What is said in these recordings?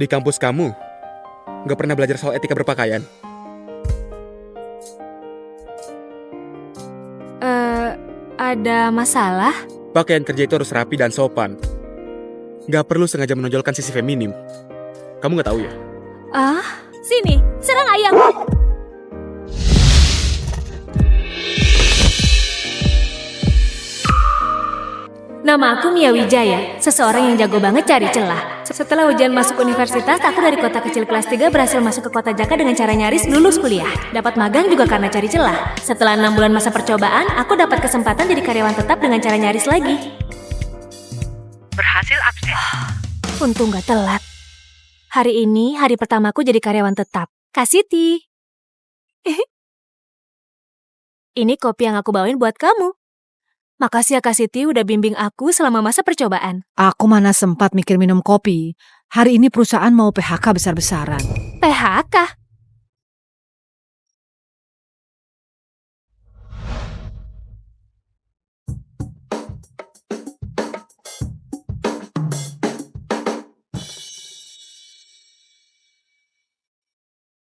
Di kampus kamu, nggak pernah belajar soal etika berpakaian? Ada masalah? Pakaian kerja itu harus rapi dan sopan. Nggak perlu sengaja menonjolkan sisi feminim. Kamu nggak tahu ya? Sini, serang ayam. Nama aku Mia Wijaya, seseorang yang jago banget cari celah. Setelah ujian masuk universitas, aku dari kota kecil kelas 3 berhasil masuk ke kota Jakarta dengan cara nyaris lulus kuliah. Dapat magang juga karena cari celah. Setelah 6 bulan masa percobaan, aku dapat kesempatan jadi karyawan tetap dengan cara nyaris lagi. Berhasil absen. Untung gak telat. Hari ini hari pertamaku jadi karyawan tetap. Kak Siti. Ini kopi yang aku bawain buat kamu. Makasih ya Kak Siti udah bimbing aku selama masa percobaan. Aku mana sempat mikir minum kopi. Hari ini perusahaan mau PHK besar-besaran. PHK?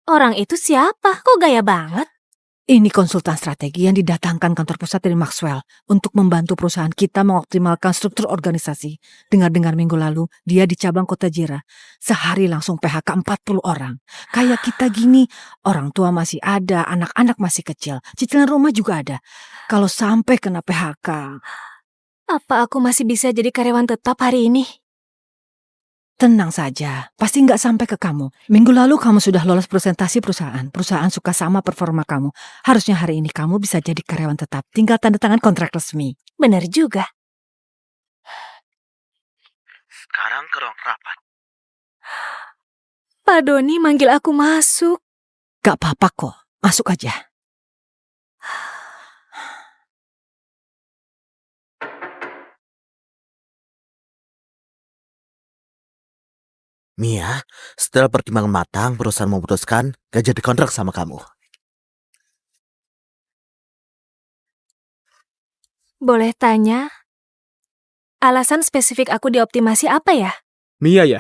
Orang itu siapa? Kok gaya banget? Ini konsultan strategi yang didatangkan kantor pusat dari Maxwell untuk membantu perusahaan kita mengoptimalkan struktur organisasi. Dengar-dengar minggu lalu, dia di cabang Kota Jira. Sehari langsung PHK 40 orang. Kayak kita gini, orang tua masih ada, anak-anak masih kecil. Cicilan rumah juga ada. Kalau sampai kena PHK... Apa aku masih bisa jadi karyawan tetap hari ini? Tenang saja, pasti nggak sampai ke kamu. Minggu lalu kamu sudah lolos presentasi perusahaan. Perusahaan suka sama performa kamu. Harusnya hari ini kamu bisa jadi karyawan tetap. Tinggal tanda tangan kontrak resmi. Benar juga. Sekarang ke ruang rapat. Pak Doni manggil aku masuk. Gak apa-apa kok, masuk aja. Mia, setelah pertimbangan matang, perusahaan memutuskan gak jadi kontrak sama kamu. Boleh tanya, alasan spesifik aku dioptimasi apa ya? Mia ya?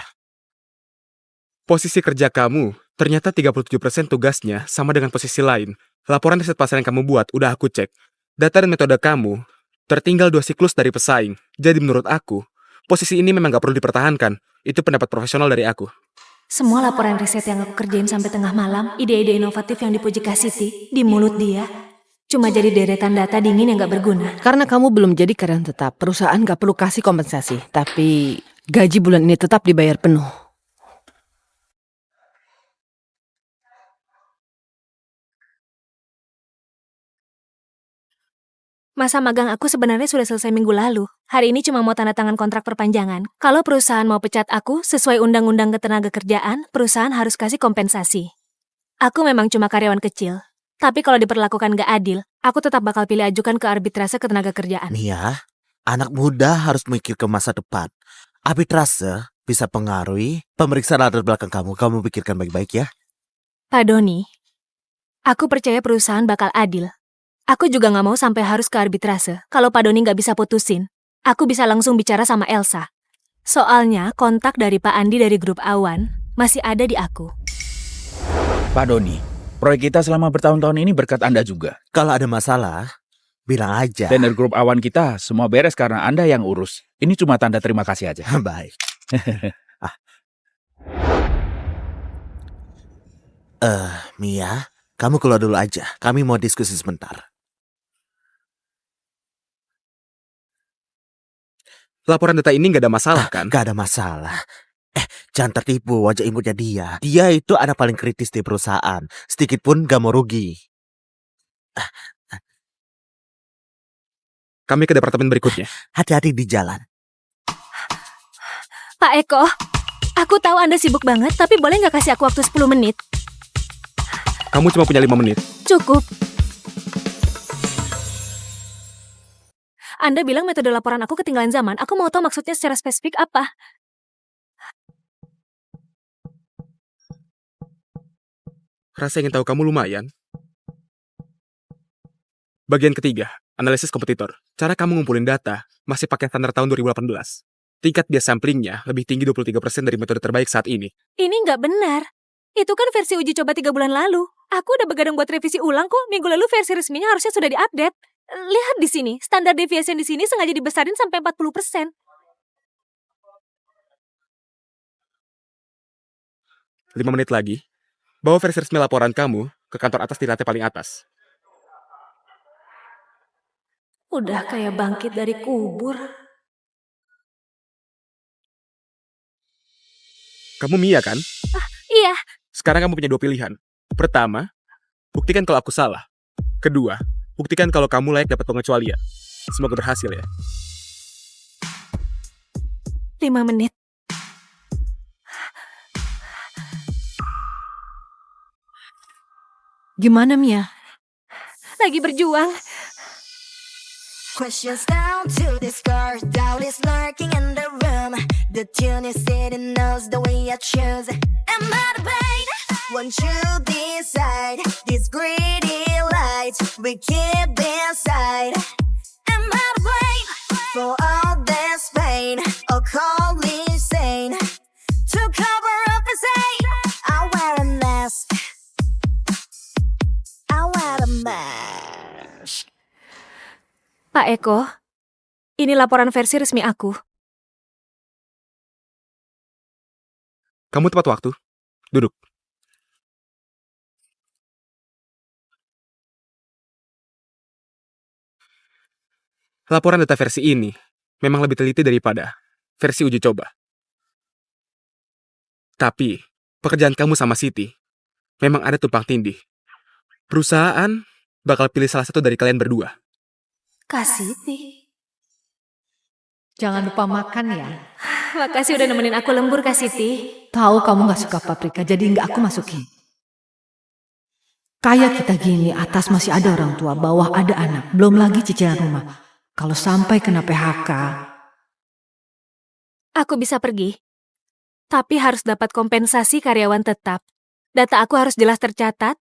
Posisi kerja kamu, ternyata 37% tugasnya sama dengan posisi lain. Laporan riset pasar yang kamu buat udah aku cek. Data dan metode kamu tertinggal 2 siklus dari pesaing. Jadi menurut aku, posisi ini memang gak perlu dipertahankan. Itu pendapat profesional dari aku. Semua laporan riset yang aku kerjain sampai tengah malam, ide-ide inovatif yang dipuji Kak Siti, di mulut dia, cuma jadi deretan data dingin yang gak berguna. Karena kamu belum jadi karyawan tetap, perusahaan gak perlu kasih kompensasi. Tapi gaji bulan ini tetap dibayar penuh. Masa magang aku sebenarnya sudah selesai minggu lalu. Hari ini cuma mau tanda tangan kontrak perpanjangan. Kalau perusahaan mau pecat aku, sesuai undang-undang ketenagakerjaan, perusahaan harus kasih kompensasi. Aku memang cuma karyawan kecil. Tapi kalau diperlakukan gak adil, aku tetap bakal pilih ajukan ke arbitrase ketenagakerjaan. Mia, anak muda harus mikir ke masa depan. Arbitrase bisa pengaruhi pemeriksaan latar belakang kamu. Kamu pikirkan baik-baik ya. Pak Doni, aku percaya perusahaan bakal adil. Aku juga gak mau sampai harus ke arbitrase. Kalau Pak Doni gak bisa putusin, aku bisa langsung bicara sama Elsa. Soalnya kontak dari Pak Andi dari grup Awan masih ada di aku. Pak Doni, proyek kita selama bertahun-tahun ini berkat Anda juga. Kalau ada masalah, bilang aja. Tender grup awan kita semua beres karena Anda yang urus. Ini cuma tanda terima kasih aja. Baik. Mia, kamu keluar dulu aja. Kami mau diskusi sebentar. Laporan data ini gak ada masalah kan? Gak ada masalah. Jangan tertipu, wajah imutnya dia. Dia itu anak paling kritis di perusahaan. Sedikit pun gak mau rugi. Kami ke departemen berikutnya. Hati-hati di jalan. Pak Eko, aku tahu Anda sibuk banget, tapi boleh nggak kasih aku waktu 10 menit? Kamu cuma punya 5 menit. Cukup. Anda bilang metode laporan aku ketinggalan zaman. Aku mau tahu maksudnya secara spesifik apa. Rasa ingin tahu kamu lumayan. Bagian ketiga, analisis kompetitor. Cara kamu ngumpulin data masih pakai standar tahun 2018. tingkat bias samplingnya lebih tinggi 23% dari metode terbaik saat ini. Ini nggak benar. Itu kan versi uji coba 3 bulan lalu. Aku udah begadang buat revisi ulang kok. Minggu lalu versi resminya harusnya sudah diupdate. Lihat di sini, standar deviation di sini sengaja dibesarin sampai 40%. 5 menit lagi, bawa versi resmi laporan kamu ke kantor atas di lantai paling atas. Udah kayak bangkit dari kubur. Kamu Mia kan? Iya, Sekarang kamu punya 2 pilihan. Pertama, buktikan kalau aku salah. Kedua, buktikan kalau kamu layak dapat pengecualian. Semoga berhasil ya. 5 menit. Gimana Mia? Lagi berjuang. Questions down to this girl, doubt is lurking in the room. The tune is sitting knows the way I choose. Am I the pain? Won't you decide? This greedy light we keep inside. Am I the blame for all this pain? Or call me sane? To cover up the shame, I wear a mask. I wear a mask. Pak Eko, ini laporan versi resmi aku. Kamu tepat waktu. Duduk. Laporan data versi ini memang lebih teliti daripada versi uji coba. Tapi, pekerjaan kamu sama Siti memang ada tumpang tindih. Perusahaan bakal pilih salah satu dari kalian berdua. Kasiti. Jangan lupa makan ya. Makasih udah nemenin aku lembur, Kasiti. Tahu kamu gak suka paprika, jadi nggak aku masukin. Kayak kita gini, atas masih ada orang tua, bawah ada anak, belum lagi cicilan rumah. Kalau sampai kena PHK, Aku bisa pergi. Tapi harus dapat kompensasi karyawan tetap. Data aku harus jelas tercatat,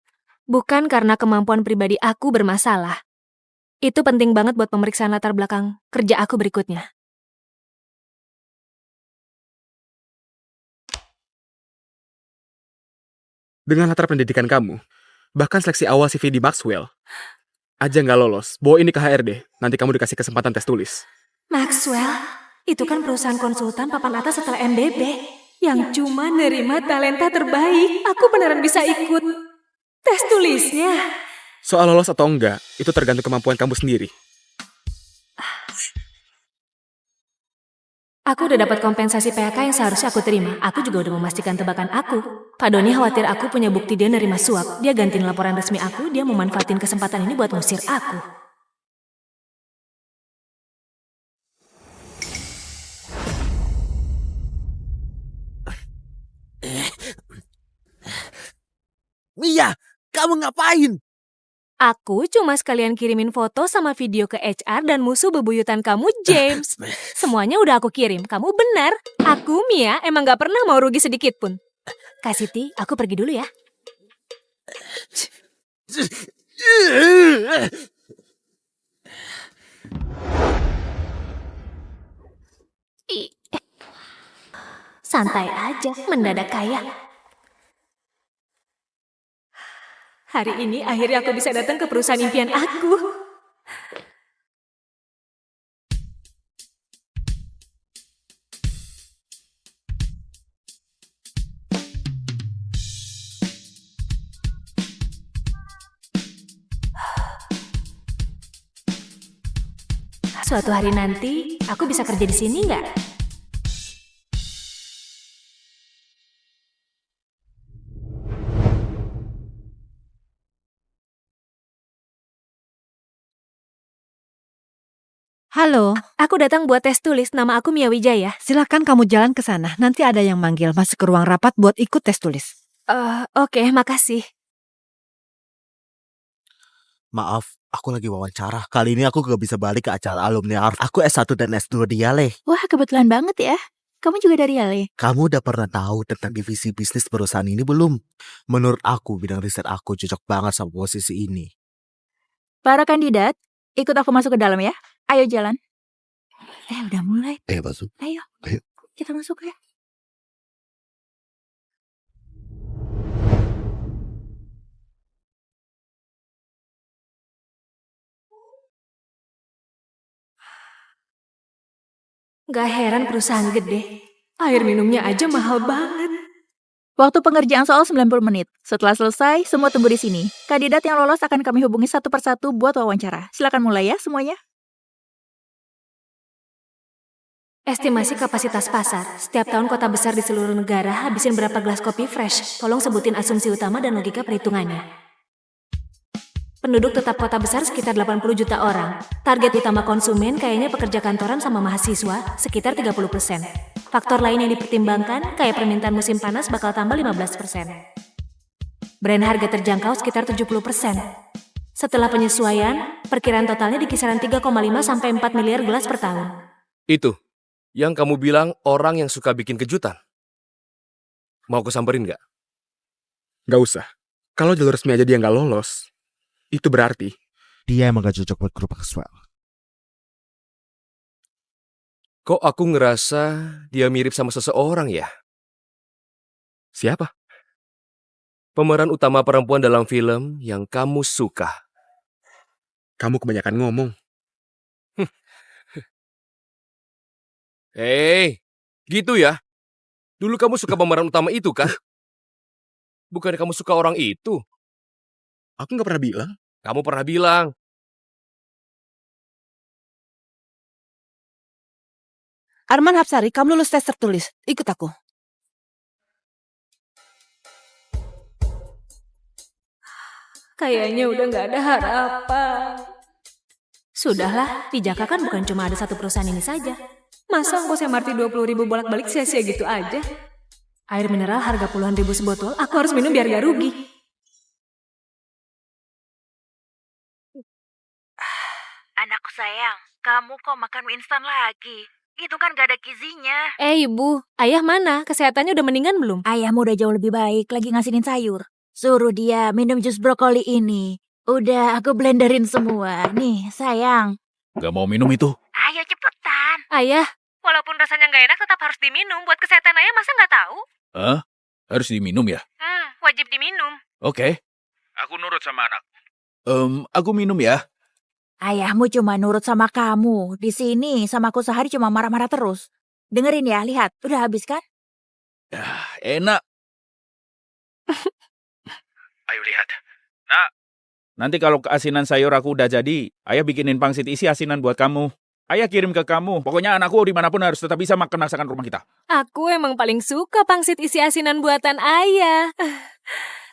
bukan karena kemampuan pribadi aku bermasalah. Itu penting banget buat pemeriksaan latar belakang kerja aku berikutnya. Dengan latar pendidikan kamu, bahkan seleksi awal CV di Maxwell, aja nggak lolos, bawa ini ke HRD, nanti kamu dikasih kesempatan tes tulis. Maxwell, itu kan perusahaan konsultan papan atas setelah MBB yang cuma nerima talenta terbaik. Aku beneran bisa ikut tes tulisnya. Soal lolos atau enggak, itu tergantung kemampuan kamu sendiri. Aku udah dapat kompensasi PHK yang seharusnya aku terima. Aku juga udah memastikan tebakan aku. Pak Doni khawatir aku punya bukti dia nerima suap. Dia gantiin laporan resmi aku, dia memanfaatin kesempatan ini buat ngusir aku. Mia, kamu ngapain? Aku cuma sekalian kirimin foto sama video ke HR dan musuh bebuyutan kamu, James. Semuanya udah aku kirim. Kamu benar. Aku, Mia, emang gak pernah mau rugi sedikit pun. Kasiti, aku pergi dulu ya. Santai aja, mendadak kaya. Hari ini akhirnya aku bisa datang ke perusahaan impian aku. Suatu hari nanti, aku bisa kerja di sini nggak? halo, Aku datang buat tes tulis, nama aku Mia Wijaya. silakan kamu jalan ke sana. Nanti ada yang manggil masuk ke ruang rapat buat ikut tes tulis. Oke, makasih. Maaf, aku lagi wawancara. Kali ini aku gak bisa balik ke acara alumni ARF. Aku S1 dan S2 di Yale. Wah, kebetulan banget ya. Kamu juga dari Yale? Kamu udah pernah tahu tentang divisi bisnis perusahaan ini belum? Menurut aku, bidang riset aku cocok banget sama posisi ini. Para kandidat, ikut aku masuk ke dalam ya. Ayo jalan. Udah mulai. Masuk. Ayo. Ayo. Kita masuk ya. Gak heran perusahaan gede. Air minumnya aja mahal banget. Waktu pengerjaan soal 90 menit. Setelah selesai, semua tunggu di sini. Kandidat yang lolos akan kami hubungi satu persatu buat wawancara. Silakan mulai ya semuanya. Estimasi kapasitas pasar. Setiap tahun kota besar di seluruh negara habisin berapa gelas kopi fresh? Tolong sebutin asumsi utama dan logika perhitungannya. Penduduk tetap kota besar sekitar 80 juta orang. Target utama konsumen kayaknya pekerja kantoran sama mahasiswa sekitar 30%. Faktor lain yang dipertimbangkan kayak permintaan musim panas bakal tambah 15%. Brand harga terjangkau sekitar 70%. Setelah penyesuaian, perkiraan totalnya di kisaran 3,5 sampai 4 miliar gelas per tahun. Itu, yang kamu bilang orang yang suka bikin kejutan. Mau aku samperin nggak? Gak usah. Kalau jalur resmi aja dia nggak lolos, itu berarti Dia emang gak cocok buat grup Maxwell. Kok aku ngerasa dia mirip sama seseorang ya? siapa? Pemeran utama perempuan dalam film yang kamu suka. Kamu kebanyakan ngomong. Hei, gitu ya? Dulu kamu suka pemeran utama itu kan? Bukannya kamu suka orang itu? Aku nggak pernah bilang. Kamu pernah bilang. Arman Hapsari, kamu lulus tes tertulis. Ikut aku. Kayaknya udah gak ada harapan. Sudahlah, di Jaka kan bukan cuma ada satu perusahaan ini saja. Masa ongkos MRT 20.000 bolak-balik sia-sia gitu aja? Air mineral harga puluhan ribu sebotol, aku harus minum biar gak rugi. Anakku sayang, kamu kok makan mie instan lagi? Itu kan gak ada gizinya. Ibu, ayah mana? Kesehatannya udah mendingan belum? Ayahmu udah jauh lebih baik, lagi ngasinin sayur. Suruh dia minum jus brokoli ini. Udah aku blenderin semua. Nih, sayang. Gak mau minum itu. Ayo cepetan. Ayah, Walaupun rasanya gak enak tetap harus diminum. Buat kesehatan ayah masa gak tahu? Hah? Harus diminum ya? Wajib diminum. Oke. Aku nurut sama anak. Aku minum ya. Ayahmu cuma nurut sama kamu. Di sini sama aku sehari cuma marah-marah terus. Dengerin ya, lihat. Udah habis kan? Enak. Ayo lihat. Nah, nanti kalau keasinan sayur aku udah jadi, ayah bikinin pangsit isi asinan buat kamu. Ayah kirim ke kamu. Pokoknya anakku dimanapun harus tetap bisa makan masakan rumah kita. aku emang paling suka pangsit isi asinan buatan ayah.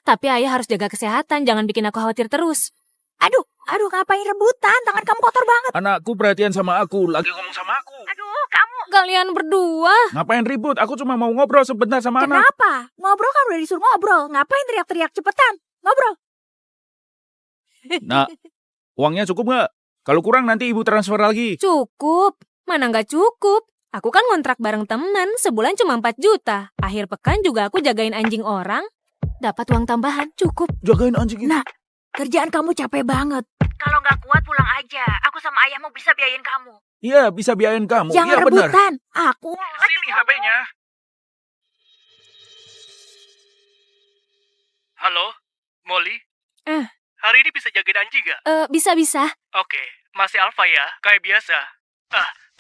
Tapi ayah harus jaga kesehatan, jangan bikin aku khawatir terus. Aduh, ngapain rebutan? Tangan kamu kotor banget. Anakku perhatian sama aku, lagi ngomong sama aku. Aduh, kamu. Kalian berdua. Ngapain ribut? Aku cuma mau ngobrol sebentar sama anak. Kenapa? Ngobrol kan udah disuruh ngobrol. Ngapain teriak-teriak? Cepetan, ngobrol. Nah, uangnya cukup nggak? Kalau kurang nanti ibu transfer lagi. Cukup. Mana nggak cukup? Aku kan ngontrak bareng teman, sebulan cuma 4 juta. Akhir pekan juga aku jagain anjing orang. Dapat uang tambahan, cukup. Jagain anjing ini. Nah, kerjaan kamu capek banget. Kalau gak kuat pulang aja. Aku sama ayahmu bisa biayain kamu. Iya, bisa biayain kamu. Jangan Iya, benar. rebutan. Aku. Sini HP-nya. Halo, Molly? Eh. Hari ini bisa jagain anjing gak? Bisa. Oke, masih alfa ya, kayak biasa.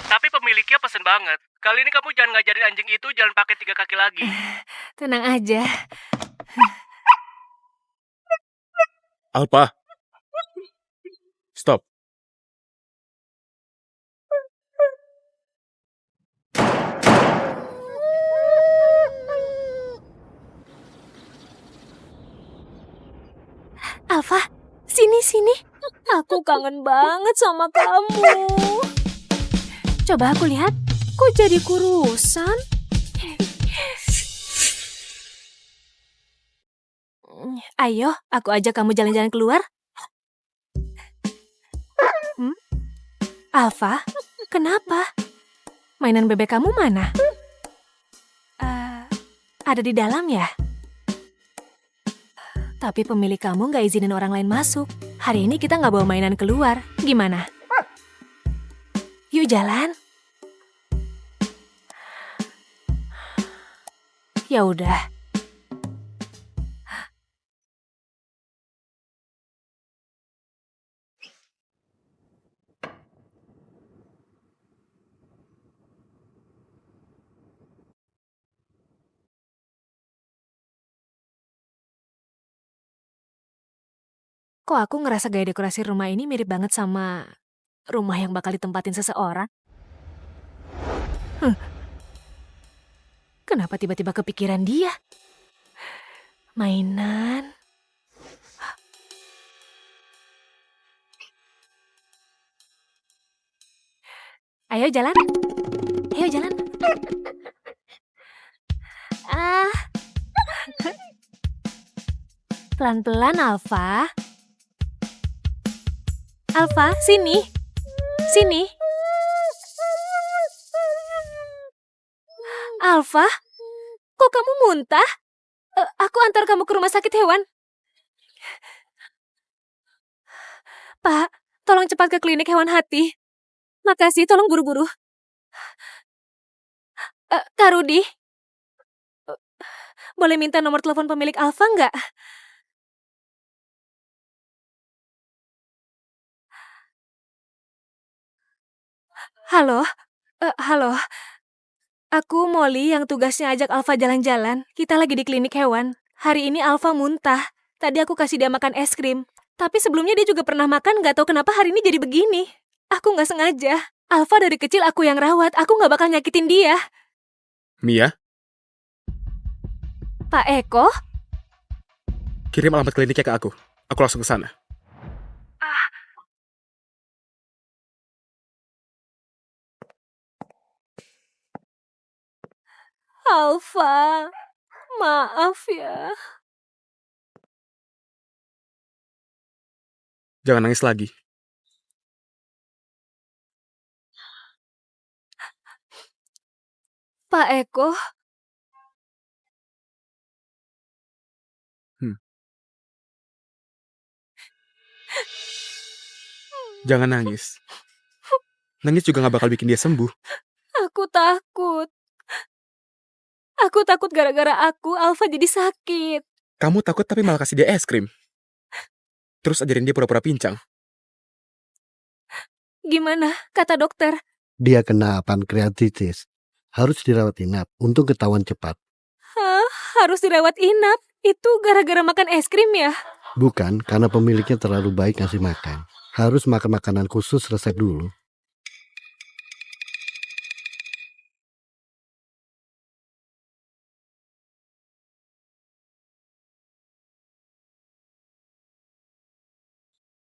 Tapi pemiliknya pesen banget. Kali ini kamu jangan ngajarin anjing itu jalan pakai 3 kaki lagi. Tenang aja. Alpa. Stop. Alfa, sini. Aku kangen banget sama kamu. Coba aku lihat, kok jadi kurusan? Ayo, aku ajak kamu jalan-jalan keluar. Alfa, kenapa? Mainan bebek kamu mana? Ada di dalam ya? Tapi pemilik kamu nggak izinin orang lain masuk. Hari ini kita nggak bawa mainan keluar. Gimana? Yuk jalan. Ya udah. Kok aku ngerasa gaya dekorasi rumah ini mirip banget sama rumah yang bakal ditempatin seseorang? Kenapa tiba-tiba kepikiran dia? Mainan. Ayo jalan. Ayo jalan. Ah. Pelan-pelan, Alfa. Alfa, sini. Sini. Alfa, kok kamu muntah? Aku antar kamu ke rumah sakit hewan. Pak, tolong cepat ke klinik hewan hati. Makasih, tolong buru-buru. Kak Rudi, boleh minta nomor telepon pemilik Alfa nggak? Halo, halo. Aku Molly yang tugasnya ajak Alfa jalan-jalan. Kita lagi di klinik hewan. Hari ini Alfa muntah. Tadi aku kasih dia makan es krim. Tapi sebelumnya dia juga pernah makan, nggak tahu kenapa hari ini jadi begini. Aku nggak sengaja. Alfa dari kecil aku yang rawat. Aku nggak bakal nyakitin dia. Mia, Pak Eko? kirim alamat kliniknya ke aku. Aku langsung ke sana. Alfa, maaf ya. Jangan nangis lagi. Pak Eko, Jangan nangis. Nangis juga gak bakal bikin dia sembuh. aku takut. Aku takut gara-gara aku, Alfa jadi sakit. Kamu takut tapi malah kasih dia es krim. Terus ajarin dia pura-pura pincang. Gimana, kata dokter? Dia kena pankreatitis. Harus dirawat inap untuk ketahuan cepat. Hah, harus dirawat inap? Itu gara-gara makan es krim ya? Bukan karena pemiliknya terlalu baik ngasih makan. Harus makan makanan khusus resep dulu.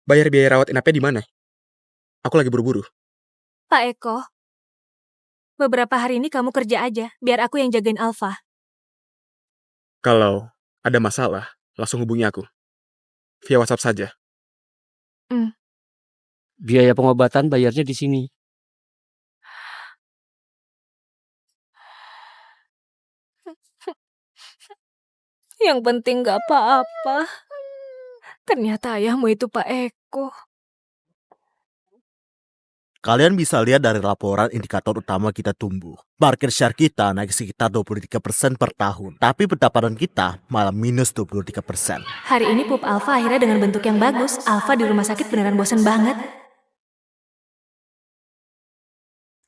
Bayar biaya rawat inapnya di mana? Aku lagi buru-buru. Pak Eko, beberapa hari ini kamu kerja aja, biar aku yang jagain Alfa. Kalau ada masalah, langsung hubungi aku. Via WhatsApp saja. Biaya pengobatan bayarnya di sini. Yang penting gak apa-apa. Ternyata ayahmu itu Pak Eko. Kalian bisa lihat dari laporan indikator utama kita tumbuh. Market share kita naik sekitar 23% per tahun. Tapi pendapatan kita malah minus 23%. Hari ini pup Alfa akhirnya dengan bentuk yang bagus. Alfa di rumah sakit beneran bosen banget.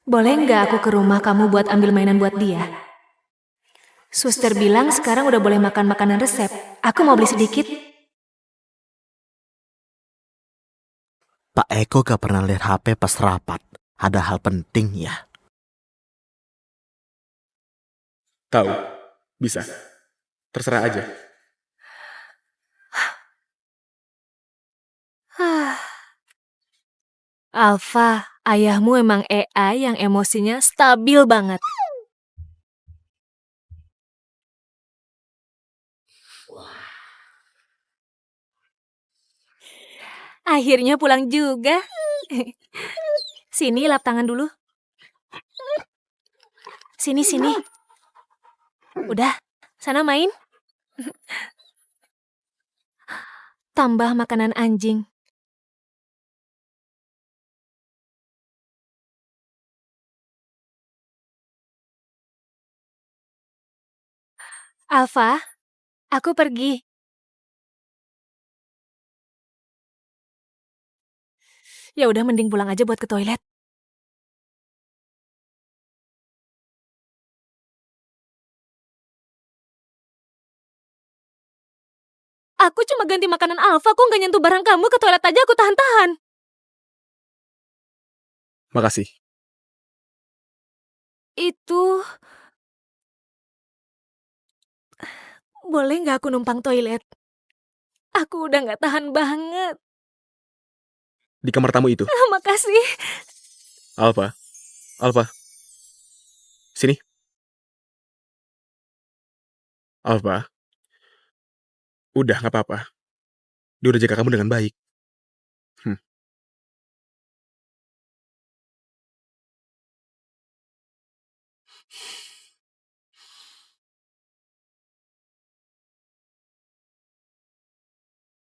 Boleh nggak aku ke rumah kamu buat ambil mainan buat dia? Suster bilang sekarang udah boleh makan makanan resep. Aku mau beli sedikit. Pak Eko gak pernah lihat HP pas rapat. Ada hal penting ya. Tahu. Bisa. Terserah aja. Alfa, ayahmu emang AI yang emosinya stabil banget. Akhirnya pulang juga. Sini, lap tangan dulu. Sini. Udah, sana main. Tambah makanan anjing. Alfa, aku pergi. Ya udah mending pulang aja buat ke toilet. Aku cuma ganti makanan Alfa, kok nggak nyentuh barang kamu, ke toilet aja aku tahan-tahan. Makasih. Itu... Boleh nggak aku numpang toilet? Aku udah nggak tahan banget. Di kamar tamu itu. Makasih. Alfa. Alfa. Sini. Alfa. Udah, nggak apa-apa. Dia udah jaga kamu dengan baik.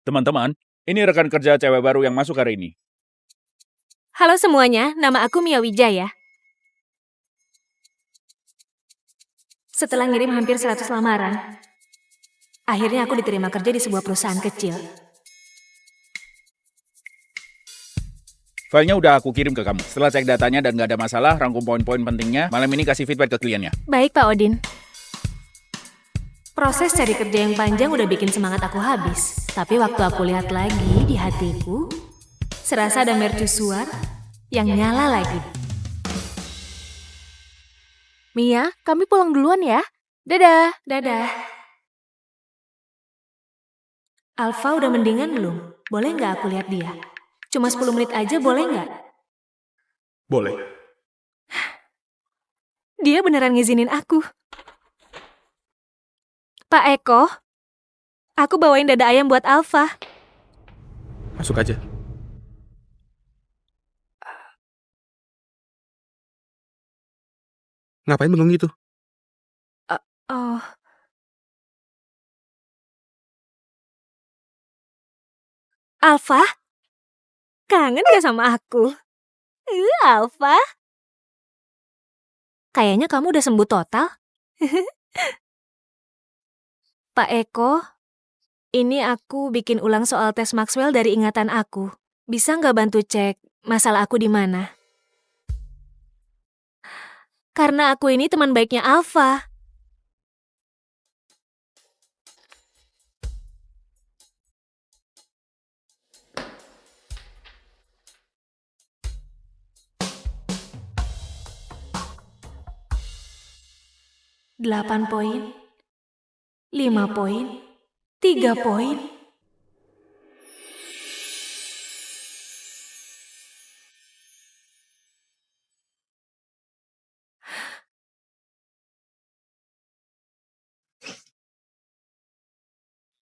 Teman-teman, ini rekan kerja cewek baru yang masuk hari ini. Halo semuanya, nama aku Mia Wijaya. Setelah ngirim hampir 100 lamaran, akhirnya aku diterima kerja di sebuah perusahaan kecil. Filenya udah aku kirim ke kamu. Setelah cek datanya dan nggak ada masalah, rangkum poin-poin pentingnya, malam ini kasih feedback ke kliennya. Baik Pak Odin. Proses cari kerja yang panjang udah bikin semangat aku habis. Tapi waktu aku lihat lagi di hatiku, serasa ada mercusuar yang nyala lagi. Mia, kami pulang duluan ya. Dadah. Dadah. Alfa udah mendingan belum? Boleh nggak aku lihat dia? Cuma 10 menit aja boleh nggak? Boleh. Dia beneran ngizinin aku. Pak Eko, aku bawain dada ayam buat Alfa. Masuk aja. Ngapain bengong gitu? Oh. Alfa? Kangen gak sama aku? Alfa? Kayaknya kamu udah sembuh total. Pak Eko, ini aku bikin ulang soal tes Maxwell dari ingatan aku. Bisa nggak bantu cek masalah aku di mana? Karena aku ini teman baiknya Alfa. Delapan poin, 5 poin, 3 poin.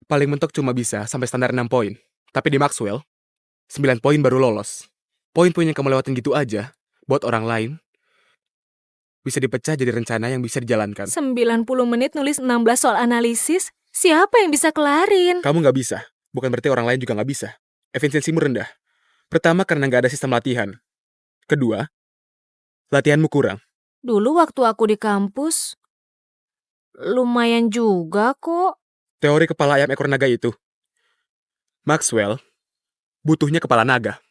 Paling mentok cuma bisa sampai standar 6 poin. Tapi di Maxwell, 9 poin baru lolos. Poin-poin yang kamu lewatin gitu aja, buat orang lain, bisa dipecah jadi rencana yang bisa dijalankan. 90 menit nulis 16 soal analisis, siapa yang bisa kelarin? Kamu nggak bisa, bukan berarti orang lain juga nggak bisa. Efisiensimu rendah. Pertama, karena nggak ada sistem latihan. Kedua, latihanmu kurang. Dulu waktu aku di kampus, lumayan juga kok. Teori kepala ayam ekor naga itu. Maxwell butuhnya kepala naga.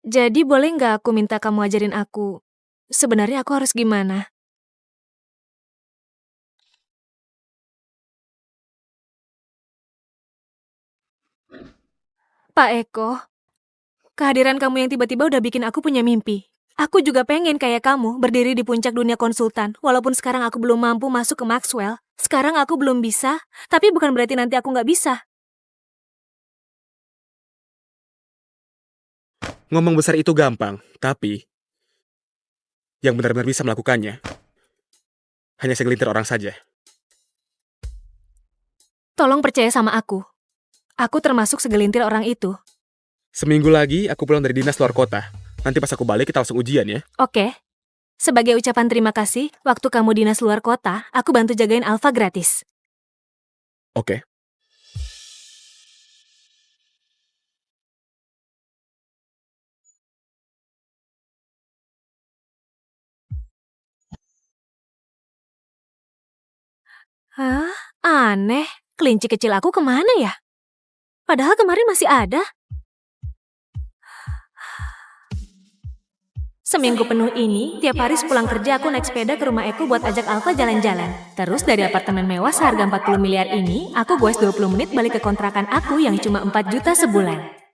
Jadi boleh nggak aku minta kamu ajarin aku, sebenarnya aku harus gimana? Pak Eko, kehadiran kamu yang tiba-tiba udah bikin aku punya mimpi. Aku juga pengen kayak kamu, berdiri di puncak dunia konsultan. Walaupun sekarang aku belum mampu masuk ke Maxwell, sekarang aku belum bisa, tapi bukan berarti nanti aku nggak bisa. Ngomong besar itu gampang, tapi yang benar-benar bisa melakukannya hanya segelintir orang saja. Tolong percaya sama aku. Aku termasuk segelintir orang itu. Seminggu lagi aku pulang dari dinas luar kota. Nanti pas aku balik kita langsung ujian ya. Oke. Sebagai ucapan terima kasih, waktu kamu dinas luar kota, aku bantu jagain Alfa gratis. Oke. Hah? Aneh. Kelinci kecil aku kemana ya? Padahal kemarin masih ada. Seminggu penuh ini, tiap hari sepulang kerja aku naik sepeda ke rumah Eko buat ajak Alfa jalan-jalan. Terus dari apartemen mewah seharga 40 miliar ini, aku goes 20 menit balik ke kontrakan aku yang cuma 4 juta sebulan.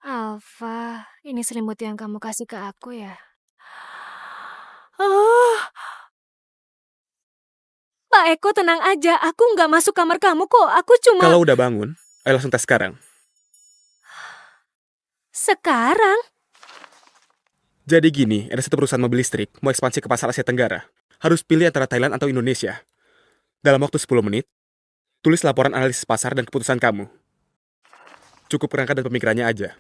Alfa, ini selimut yang kamu kasih ke aku ya? Oh, Pak Eko tenang aja, aku nggak masuk kamar kamu kok, aku cuma... Kalau udah bangun, ayo langsung tes sekarang. Sekarang? Jadi gini, ada satu perusahaan mobil listrik mau ekspansi ke pasar Asia Tenggara. Harus pilih antara Thailand atau Indonesia. Dalam waktu 10 menit, tulis laporan analisis pasar dan keputusan kamu. Cukup kerangka dan pemikirannya aja.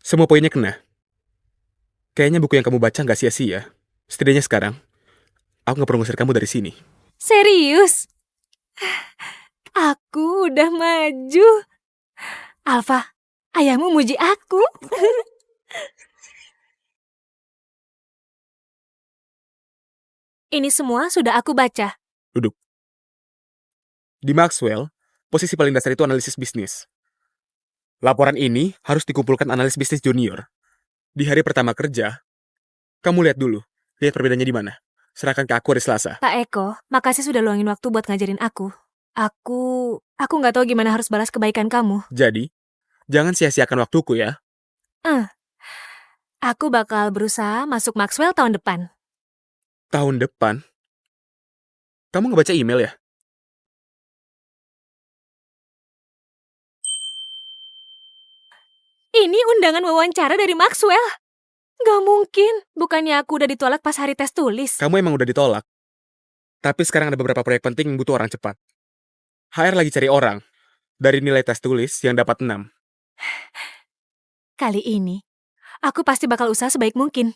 Semua poinnya kena. Kayaknya buku yang kamu baca nggak sia-sia. Setidaknya sekarang, aku nggak perlu ngusir kamu dari sini. Serius? Aku udah maju. Alfa, ayahmu muji aku. Ini semua sudah aku baca. Duduk. Di Maxwell, posisi paling dasar itu analisis bisnis. Laporan ini harus dikumpulkan analis bisnis junior. Di hari pertama kerja, kamu lihat dulu. Lihat perbedaannya di mana. Serahkan ke aku hari Selasa. Pak Eko, makasih sudah luangin waktu buat ngajarin aku. Aku nggak tahu gimana harus balas kebaikan kamu. Jadi, jangan sia-siakan waktuku ya. Aku bakal berusaha masuk Maxwell tahun depan. Tahun depan? Kamu nggak baca email ya? Ini undangan wawancara dari Maxwell. Gak mungkin, bukannya aku udah ditolak pas hari tes tulis. Kamu emang udah ditolak. Tapi sekarang ada beberapa proyek penting yang butuh orang cepat. HR lagi cari orang. Dari nilai tes tulis yang dapat 6. Kali ini, aku pasti bakal usaha sebaik mungkin.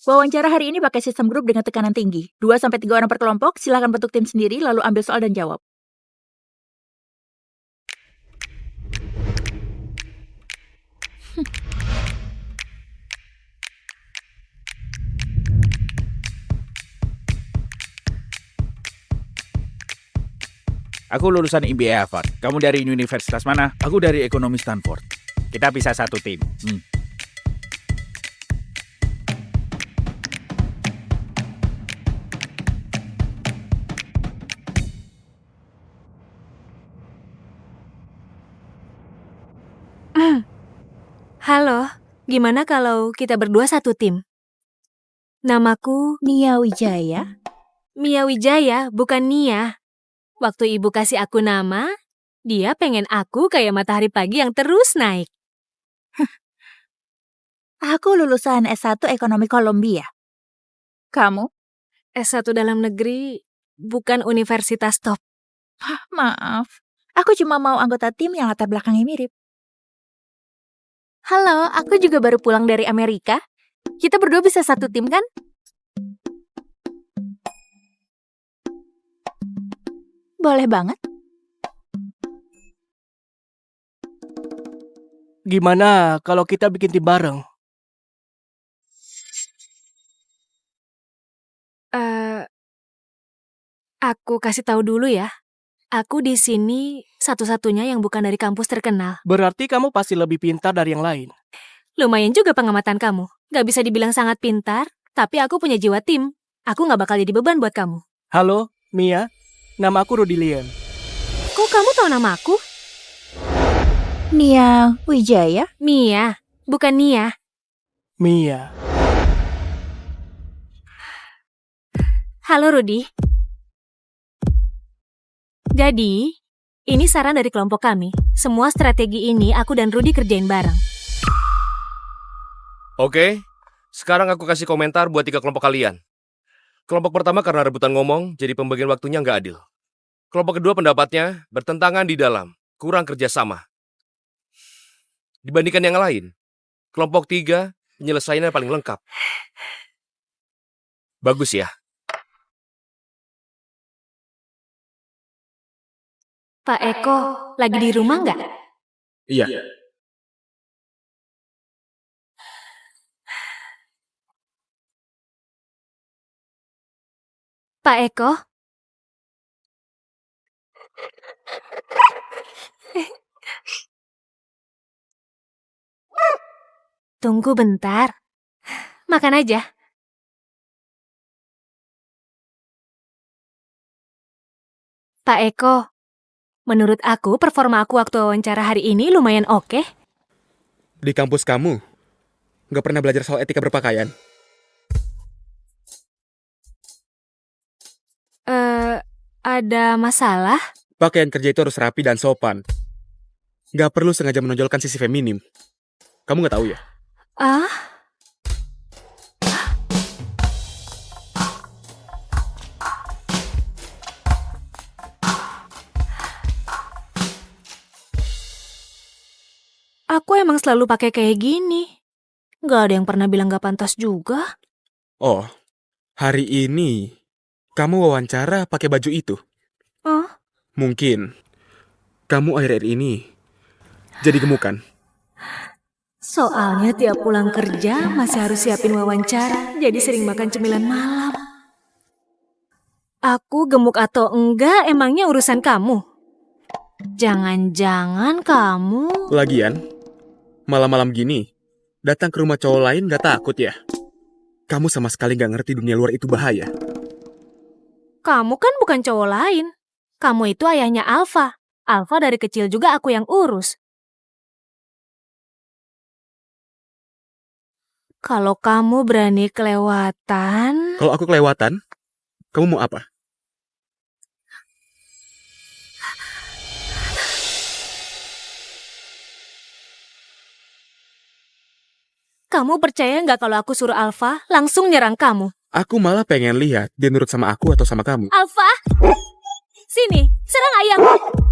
Wawancara hari ini pakai sistem grup dengan tekanan tinggi. 2-3 orang per kelompok, silakan bentuk tim sendiri lalu ambil soal dan jawab. Aku lulusan MBA Harvard. Kamu dari universitas mana? Aku dari ekonomi Stanford. Kita bisa satu tim. Halo, gimana kalau kita berdua satu tim? Namaku Nia Wijaya. Mia Wijaya, bukan Nia. Waktu ibu kasih aku nama, dia pengen aku kayak matahari pagi yang terus naik. Aku lulusan S1 Ekonomi Columbia. Kamu? S1 dalam negeri, bukan universitas top. Maaf, aku cuma mau anggota tim yang latar belakangnya mirip. Halo, aku juga baru pulang dari Amerika. Kita berdua bisa satu tim kan? Boleh banget. Gimana kalau kita bikin tim bareng? Aku kasih tahu dulu ya. Aku di sini Satu-satunya yang bukan dari kampus terkenal. Berarti kamu pasti lebih pintar dari yang lain. Lumayan juga pengamatan kamu. Gak bisa dibilang sangat pintar, tapi aku punya jiwa tim. Aku gak bakal jadi beban buat kamu. Halo, Mia. Nama aku Rudy Lian. Kok kamu tahu nama aku? Nia Wijaya? Mia, bukan Nia. Mia. Halo Rudy. Jadi, ini saran dari kelompok kami. Semua strategi ini aku dan Rudy kerjain bareng. Oke, sekarang aku kasih komentar buat 3 kelompok kalian. Kelompok pertama karena rebutan ngomong, jadi pembagian waktunya nggak adil. Kelompok kedua pendapatnya bertentangan di dalam, kurang kerjasama. Dibandingkan yang lain, kelompok 3 penyelesaiannya paling lengkap. Bagus ya. Pak Eko, lagi di rumah nggak? Iya. Pak Eko? Tunggu bentar. Makan aja. Pak Eko, menurut aku performa aku waktu wawancara hari ini lumayan oke. Di kampus kamu, nggak pernah belajar soal etika berpakaian? Ada masalah? Pakaian kerja itu harus rapi dan sopan. Nggak perlu sengaja menonjolkan sisi feminim. Kamu nggak tahu ya? Ah? Aku emang selalu pakai kayak gini. Nggak ada yang pernah bilang nggak pantas juga. Oh, hari ini kamu wawancara pakai baju itu? Oh? Mungkin kamu akhir-akhir ini jadi gemukan. Soalnya tiap pulang kerja masih harus siapin wawancara, jadi sering makan cemilan malam. Aku gemuk atau enggak emangnya urusan kamu? Jangan-jangan kamu... Lagian, malam-malam gini, datang ke rumah cowok lain gak takut ya? Kamu sama sekali gak ngerti dunia luar itu bahaya. Kamu kan bukan cowok lain. Kamu itu ayahnya Alfa. Alfa dari kecil juga aku yang urus. Kalau kamu berani kelewatan... Kalau aku kelewatan, kamu mau apa? Kamu percaya nggak kalau aku suruh Alfa langsung nyerang kamu? Aku malah pengen lihat dia nurut sama aku atau sama kamu. Alfa! Sini, serang ayahmu!